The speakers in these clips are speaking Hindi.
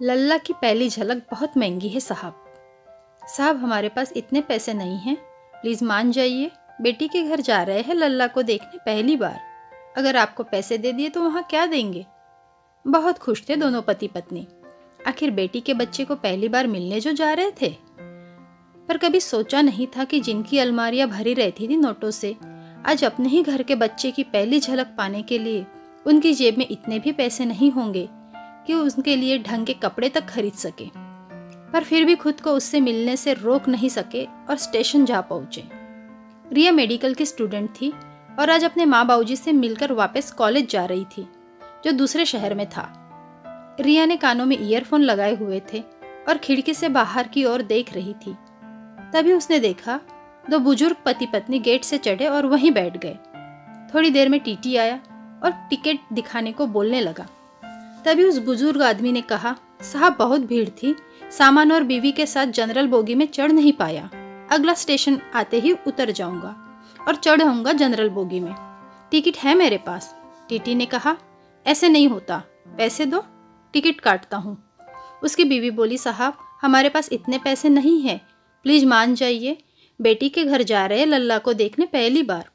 लल्ला की पहली झलक बहुत महंगी है साहब। साहब हमारे पास इतने पैसे नहीं हैं, प्लीज़ मान जाइए। बेटी के घर जा रहे हैं लल्ला को देखने पहली बार। अगर आपको पैसे दे दिए तो वहाँ क्या देंगे। बहुत खुश थे दोनों पति पत्नी। आखिर बेटी के बच्चे को पहली बार मिलने जो जा रहे थे। पर कभी सोचा नहीं था कि जिनकी अलमारियां भरी रहती थी नोटों से, आज अपने ही घर के बच्चे की पहली झलक पाने के लिए उनकी जेब में इतने भी पैसे नहीं होंगे कि उनके लिए ढंग के कपड़े तक खरीद सके। पर फिर भी खुद को उससे मिलने से रोक नहीं सके और स्टेशन जा पहुंचे। रिया मेडिकल की स्टूडेंट थी और आज अपने माँ बाबूजी से मिलकर वापस कॉलेज जा रही थी, जो दूसरे शहर में था। रिया ने कानों में ईयरफोन लगाए हुए थे और खिड़की से बाहर की ओर देख रही थी। तभी उसने देखा दो बुजुर्ग पति पत्नी गेट से चढ़े और वहीं बैठ गए। थोड़ी देर में टीटी आया और टिकट दिखाने को बोलने लगा। तभी उस बुजुर्ग आदमी ने कहा, साहब बहुत भीड़ थी, सामान और बीवी के साथ जनरल बोगी में चढ़ नहीं पाया। अगला स्टेशन आते ही उतर जाऊंगा और चढ़ूंगा जनरल बोगी में। टिकट है मेरे पास। टीटी ने कहा, ऐसे नहीं होता, पैसे दो, टिकट काटता हूँ। उसकी बीवी बोली, साहब हमारे पास इतने पैसे नहीं हैं, प्लीज मान जाइए। बेटी के घर जा रहे लल्ला को देखने पहली बार।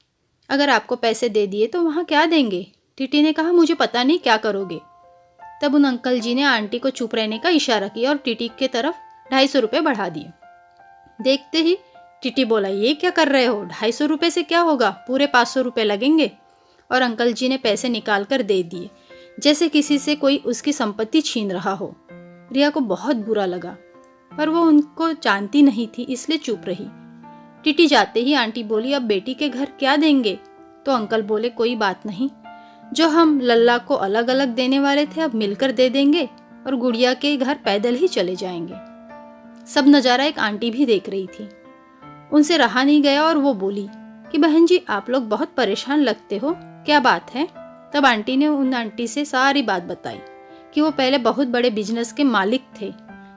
अगर आपको पैसे दे दिए तो वहाँ क्या देंगे। टीटी ने कहा, मुझे पता नहीं क्या करोगे। तब उन अंकल जी ने आंटी को चुप रहने का इशारा किया और टीटी के तरफ 250 रुपये बढ़ा दिए। देखते ही टीटी बोला, ये क्या कर रहे हो, 250 रुपये से क्या होगा, पूरे 500 रुपये लगेंगे। और अंकल जी ने पैसे निकाल कर दे दिए, जैसे किसी से कोई उसकी संपत्ति छीन रहा हो। रिया को बहुत बुरा लगा, पर वो उनको जानती नहीं थी, इसलिए चुप रही। टीटी जाते ही आंटी बोली, अब बेटी के घर क्या देंगे। तो अंकल बोले, कोई बात नहीं, जो हम लल्ला को अलग अलग देने वाले थे अब मिलकर दे देंगे और गुड़िया के घर पैदल ही चले जाएंगे। सब नज़ारा एक आंटी भी देख रही थी। उनसे रहा नहीं गया और वो बोली कि बहन जी आप लोग बहुत परेशान लगते हो, क्या बात है। तब आंटी ने उन आंटी से सारी बात बताई कि वो पहले बहुत बड़े बिजनेस के मालिक थे,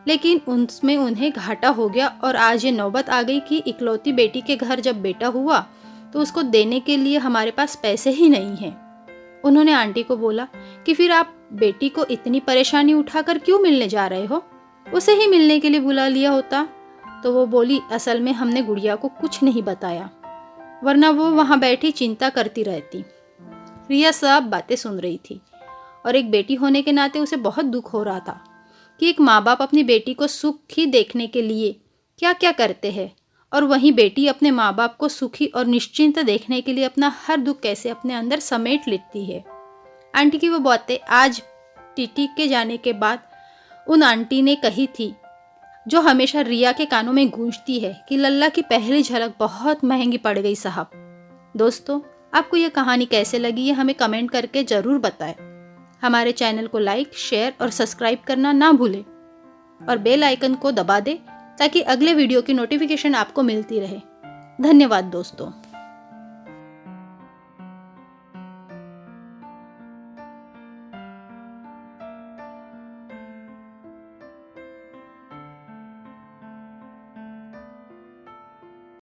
लेकिन उनमें उन्हें घाटा हो गया और आज ये नौबत आ गई कि इकलौती बेटी के घर जब बेटा हुआ तो उसको देने के लिए हमारे पास पैसे ही नहीं हैं। उन्होंने आंटी को बोला कि फिर आप बेटी को इतनी परेशानी उठाकर क्यों मिलने जा रहे हो, उसे ही मिलने के लिए बुला लिया होता। तो वो बोली, असल में हमने गुड़िया को कुछ नहीं बताया, वरना वो वहाँ बैठी चिंता करती रहती। रिया सब बातें सुन रही थी और एक बेटी होने के नाते उसे बहुत दुख हो रहा था कि एक माँ बाप अपनी बेटी को सुखी देखने के लिए क्या क्या करते हैं और वहीं बेटी अपने माँ बाप को सुखी और निश्चिंत देखने के लिए अपना हर दुख कैसे अपने अंदर समेट लेती है। आंटी की वो बातें आज टीटी के जाने के बाद उन आंटी ने कही थी, जो हमेशा रिया के कानों में गूंजती है कि लल्ला की पहली झलक बहुत महंगी पड़ गई साहब। दोस्तों, आपको यह कहानी कैसे लगी ये हमें कमेंट करके ज़रूर बताएं। हमारे चैनल को लाइक, शेयर और सब्सक्राइब करना ना भूलें और बेल आइकन को दबा दें ताकि अगले वीडियो की नोटिफिकेशन आपको मिलती रहे। धन्यवाद दोस्तों।